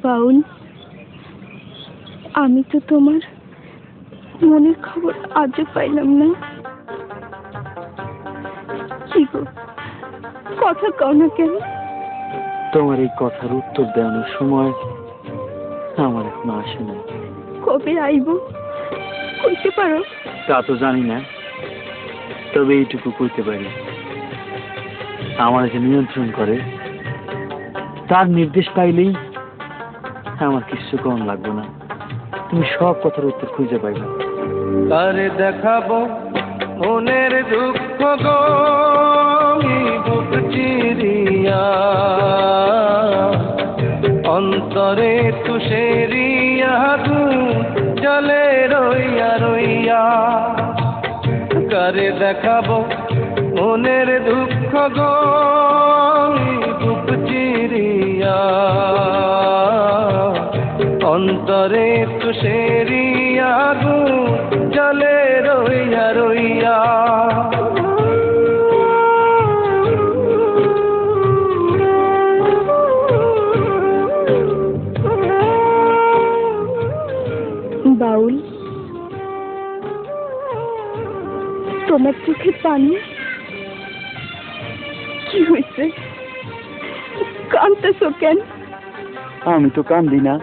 বাউল, আমি তো তোমার মনের খবর আজও পাইলাম না। কি গো, কথা কও না কেন? তোমার এই কথার উত্তর দেওয়ানোর সময় আমার এখনো আসে না। কবে আইব কইতে পারো? তা তো জানি না, তবে এইটুকু কইতে পারি, আমার যে নিয়ন্ত্রণ করে তার নির্দেশ পাইলেই আমার কিছু কম লাগবে না। তুমি সব কথার উত্তর খুঁজে পাইবে। কারে দেখাবো মনের দুঃখ গো, বুক চিরিয়া অন্তরে তুষেরিয়া জলে রইয়া রইয়া। কারে দেখাবো মনের দুঃখ গো, বুক চিরিয়া অন্তরে তুষেরিয়া জলে রইয়া রইয়া। বাউল, তোমার চোখে পানি? কি হয়েছে, কাঁদতেছো কেন? আমি তো কান্দি না,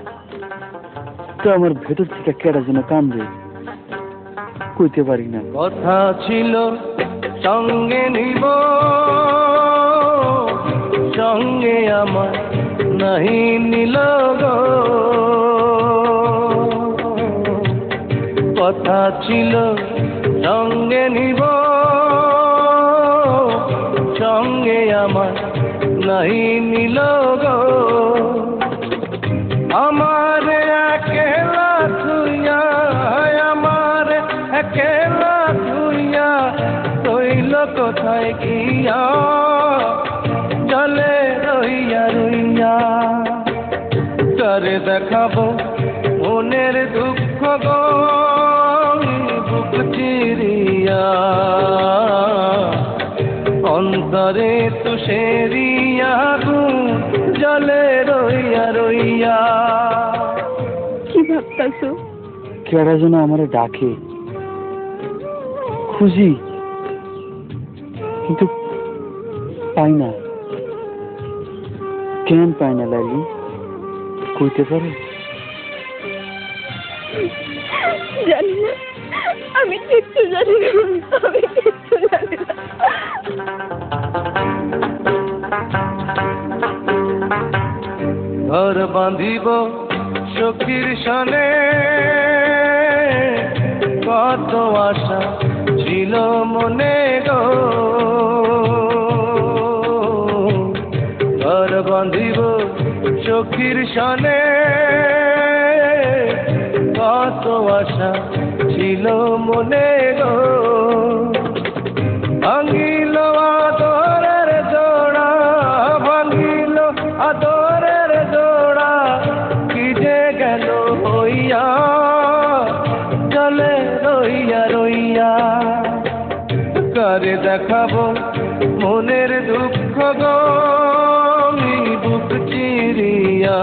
তো আমার ভেতর থেকে কেডা যেন কান্দে, কইতে পারি না। কথা ছিল সঙ্গে নিব, সঙ্গে আমার নাহি নিল গো। কথা ছিল সঙ্গে নিব, সঙ্গে আমার নাহি নিল গো। আমার একেলা থুইয়া, আমার একেলা থুইয়া রইল কোথায় গিয়া জলে রইয়া রইয়া। কারে দেখাবো মনের দুঃখ গো, বুক চিরিয়া অন্তরে তুষেরিয়া জলে রইয়া রইয়া। কি ভাবতাছো? কেডা যেন আমার ডাকে, খুঁজি কিন্তু পাই না। কেন পাই না লাইলি, কইতে পারো? জানি না, আমি কিচ্ছু জানি না, আমি কিচ্ছু জানি না। ঘর বাঁধিব সখীর সনে, কত আশা ছিল মনে গো। ঘর বাঁধিব সখীর সনে, কত আশা ছিল মনে গো। ভাঙিল আদরের জোড়া, ভাঙিল আদরের জোড়া, কি যে গেল হইয়া জলে রইয়া রইয়া। কারে দেখাবো মনের দুঃখ গো, বুক চিরিয়া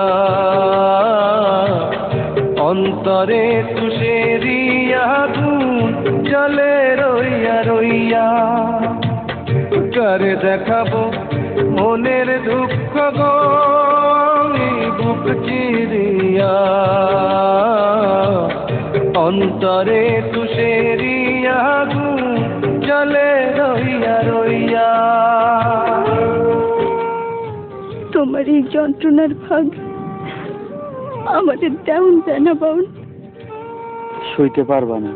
অন্তরে তুষেরিয়া জলে রইয়া রইয়া। কারে দেখাবো মনের দুঃখ গো, বুক চিরিয়া অন্তরে তুষেরিয়া জলে রইয়া রইয়া। তোমার এই যন্ত্রণার ভাগ আমাদের তেমন যায় না বাউল। সইতে পারবা না।